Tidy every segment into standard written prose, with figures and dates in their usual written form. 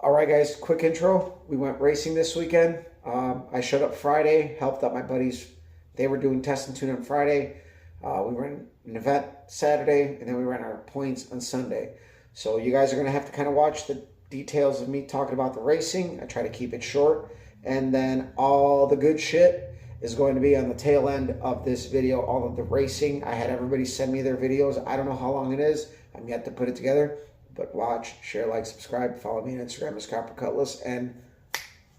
All right, guys, quick intro. We went racing this weekend. I showed up Friday, helped out my buddies. They were doing test and tune on Friday. We ran an event Saturday, and then we ran our points on Sunday. So you guys are going to have to kind of watch the details of me talking about the racing. I try to keep it short. And then all the good shit is going to be on the tail end of this video, all of the racing. I had everybody send me their videos. I don't know how long it is. I'm yet to put it together. But watch, share, like, subscribe, follow me on Instagram as Copper Cutlass, and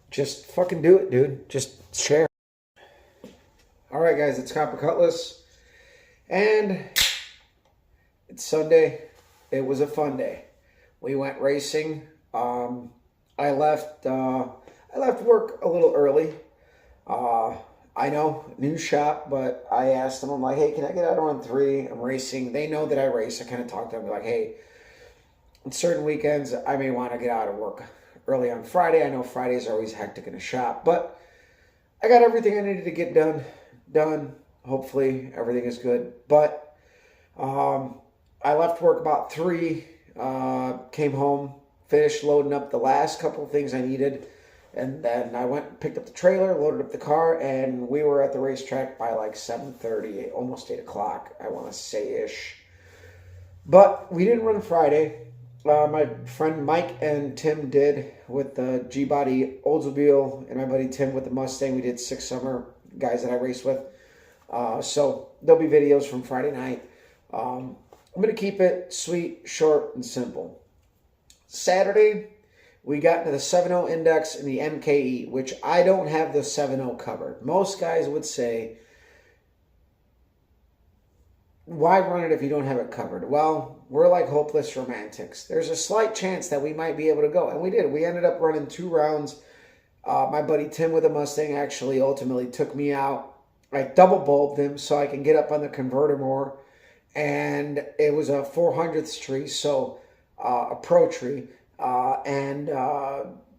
just fucking do it, dude. Just share. All right, guys, it's Copper Cutlass, and it's Sunday. It was a fun day. We went racing. I left work a little early. I know, new shop, but I asked them, I'm like, hey, can I get out around 3? I'm racing. They know that I race. I kind of talked to them, like, hey, on certain weekends, I may want to get out of work early on Friday. I know Fridays are always hectic in the shop, but I got everything I needed to get done. Hopefully, everything is good. But I left work about 3, came home, finished loading up the last couple of things I needed, and then I went and picked up the trailer, loaded up the car, and we were at the racetrack by like 7:30, almost 8 o'clock, I want to say-ish. But we didn't run Friday. My friend Mike and Tim did with the G-Body Oldsmobile, and my buddy Tim with the Mustang. We did 6 summer guys that I race with. So there'll be videos from Friday night. I'm going to keep it sweet, short, and simple. Saturday, we got into the 7.0 Index and the MKE, which I don't have the 7.0 covered. Most guys would say, why run it if you don't have it covered? Well, we're like hopeless romantics. There's a slight chance that we might be able to go. And we did. We ended up running 2 rounds. My buddy Tim with the Mustang actually ultimately took me out. I double bulbed him so I can get up on the converter more. And it was a 400th tree, so a pro tree.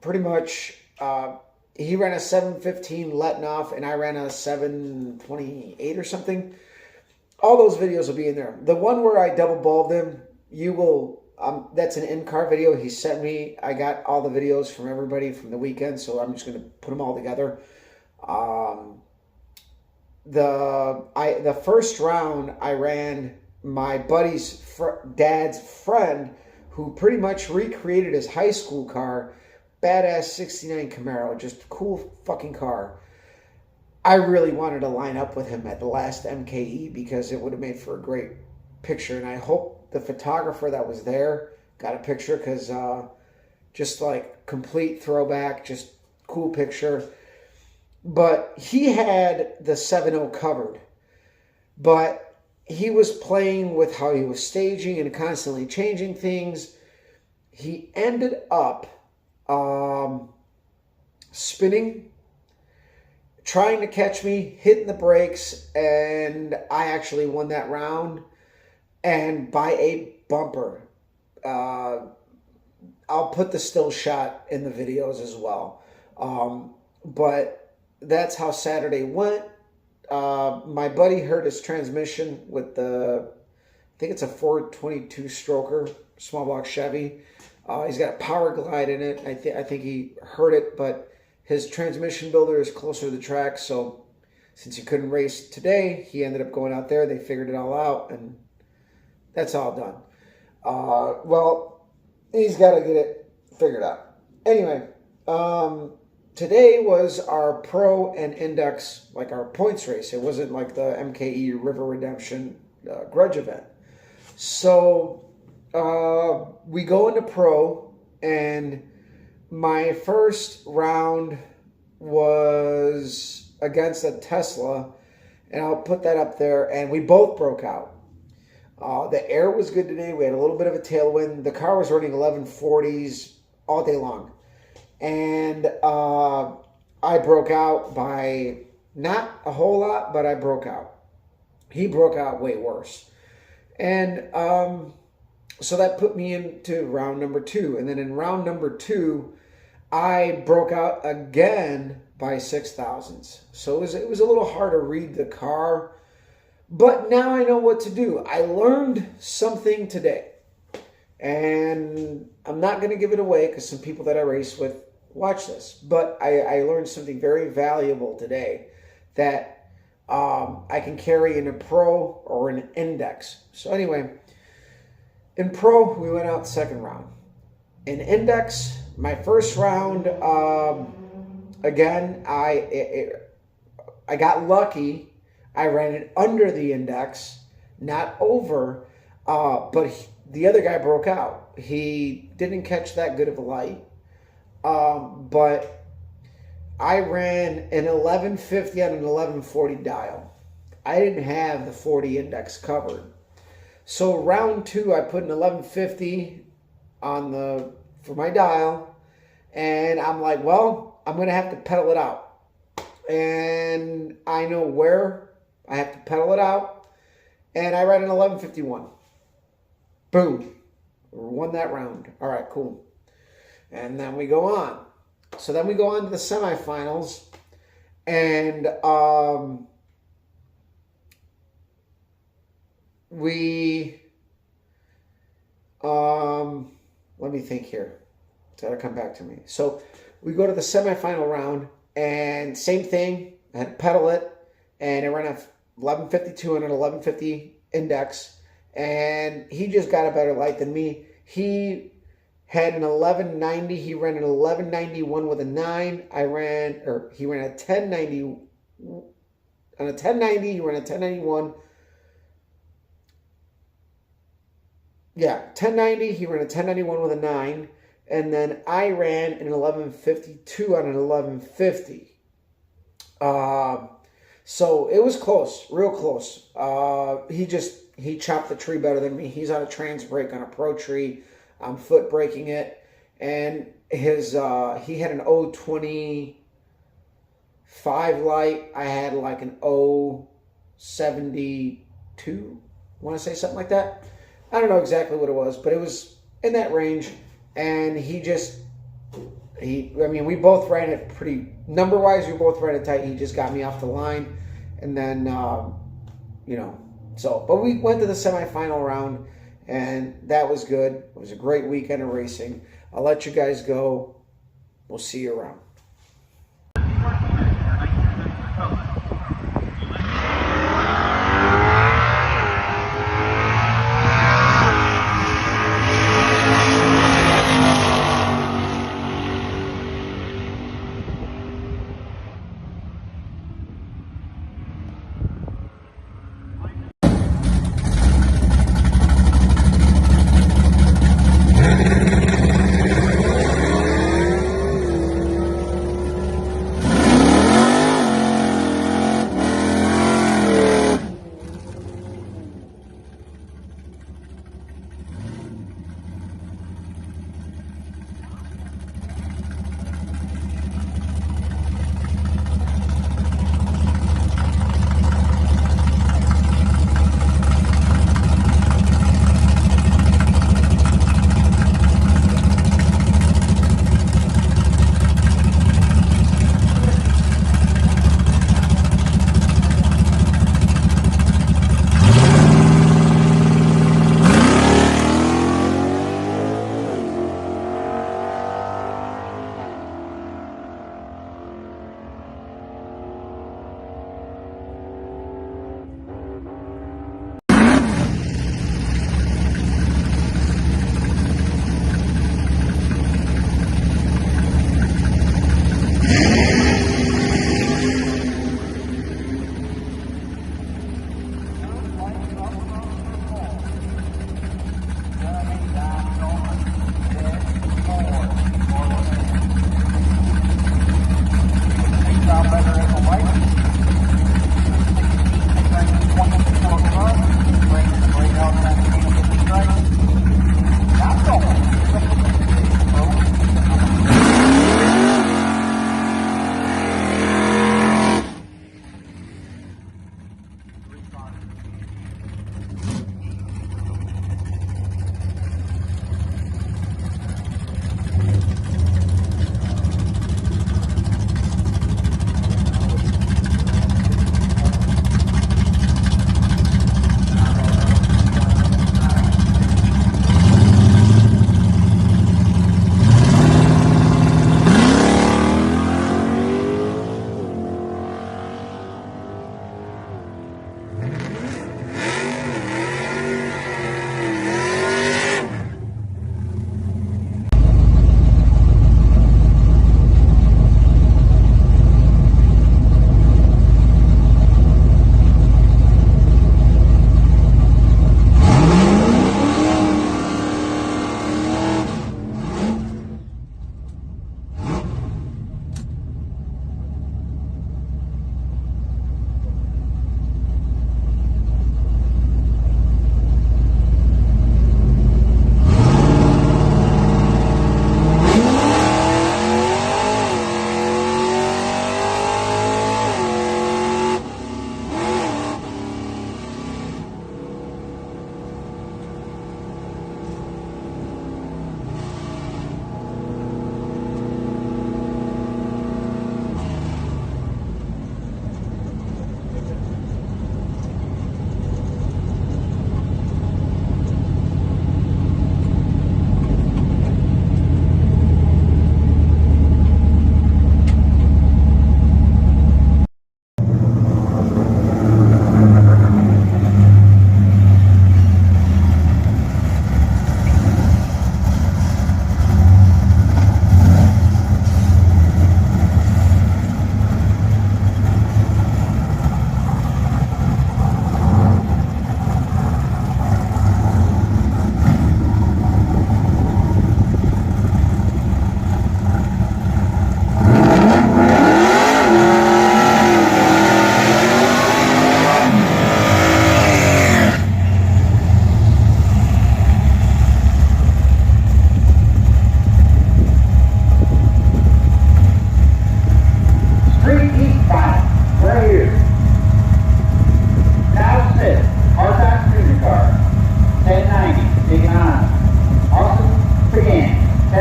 Pretty much he ran a 715 letting off, and I ran a 728 or something. All those videos will be in there. The one where I double bulbed him, you will, that's an in-car video he sent me. I got all the videos from everybody from the weekend, so I'm just going to put them all together. The first round, I ran my buddy's dad's friend, who pretty much recreated his high school car, badass 69 Camaro, just cool fucking car. I really wanted to line up with him at the last MKE because it would have made for a great picture. And I hope the photographer that was there got a picture because just like complete throwback, just cool picture. But he had the 7.0 covered. But he was playing with how he was staging and constantly changing things. He ended up spinning, trying to catch me, hitting the brakes, and I actually won that round, and by a bumper. I'll put the still shot in the videos as well. But that's how Saturday went. My buddy hurt his transmission with I think it's a 422 stroker, small block Chevy. He's got a Power Glide in it. I think he hurt it, but his transmission builder is closer to the track, so since he couldn't race today, he ended up going out there. They figured it all out, and that's all done. Well, he's got to get it figured out. Anyway, today was our Pro and Index, like our points race. It wasn't like the MKE River Redemption grudge event. So we go into Pro, and my first round was against a Tesla, and I'll put that up there, and we both broke out. The air was good today. We had a little bit of a tailwind. The car was running 1140s all day long. And I broke out by not a whole lot, but I broke out. He broke out way worse. And so that put me into round number 2. And then in round number 2, I broke out again by 6,000s. So it was a little hard to read the car. But now I know what to do. I learned something today. And I'm not going to give it away because some people that I race with watch this. But I learned something very valuable today that I can carry in a pro or an index. So anyway, in pro, we went out second round. In index, my first round, again, I got lucky. I ran it under the index, not over, but the other guy broke out. He didn't catch that good of a light, but I ran an 1150 on an 1140 dial. I didn't have the 40 index covered. So round two, I put an 1150 for my dial, and I'm like, well, I'm going to have to pedal it out. And I know where I have to pedal it out, and I ran an 1151. Boom. Won that round. All right, cool. And then we go on. So then we go on to the semifinals, and let me think here. It's got to come back to me. So we go to the semifinal round, and same thing. I had to pedal it, and I ran a 1152 and an 1150 index, and he just got a better light than me. He had an 1190. He ran an 1191 with a 9. He ran a 1090. On a 1090, he ran a 1091. Yeah, 1090, he ran a 1091 with a 9. And then I ran an 1152 on an 1150. So it was close, real close. He chopped the tree better than me. He's on a trans brake on a pro tree. I'm foot braking it. And he had an 025 light. I had like an 072. I want to say something like that. I don't know exactly what it was, but it was in that range. And we both ran it pretty, number-wise, we both ran it tight. He just got me off the line. And then, but we went to the semifinal round, and that was good. It was a great weekend of racing. I'll let you guys go. We'll see you around.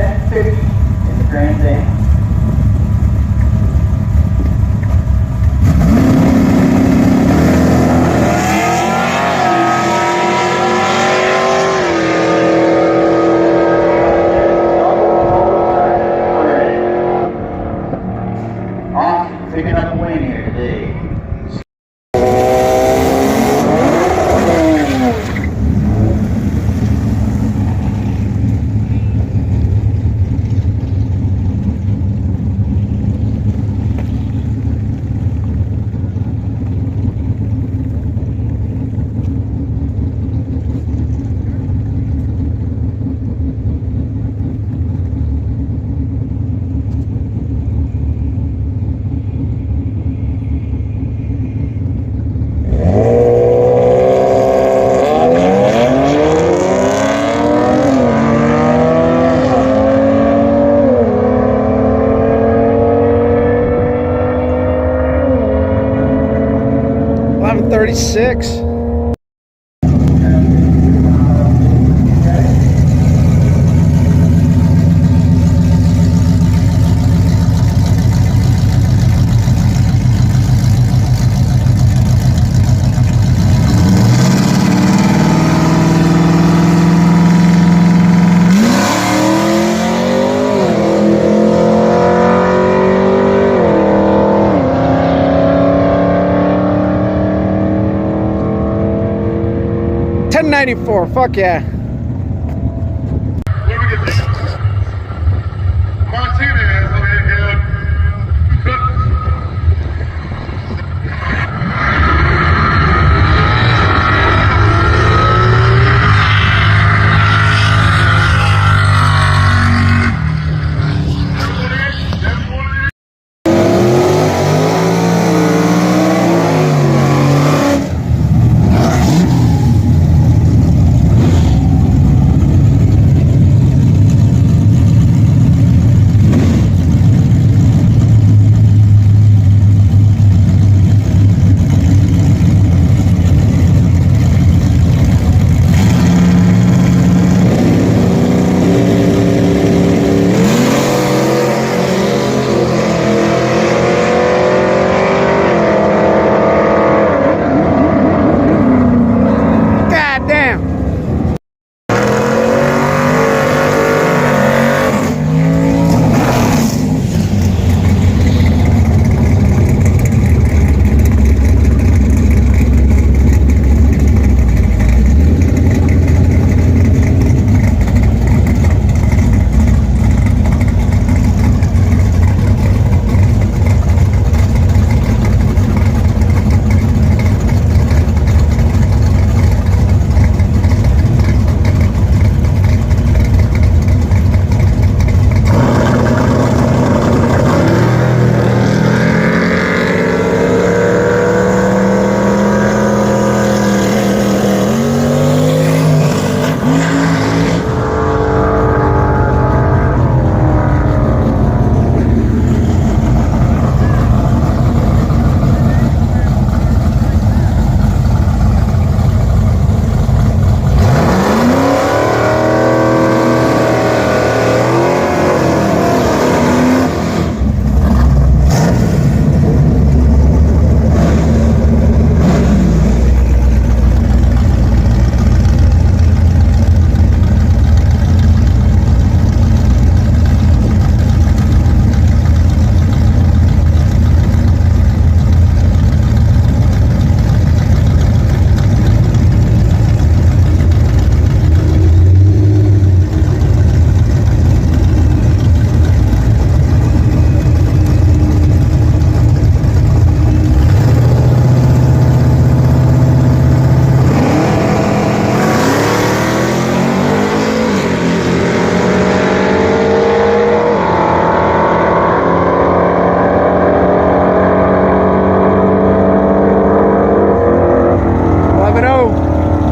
10:50 in the Grand Am. Austin picking up a win here today. $11.36. $10.94. Fuck yeah.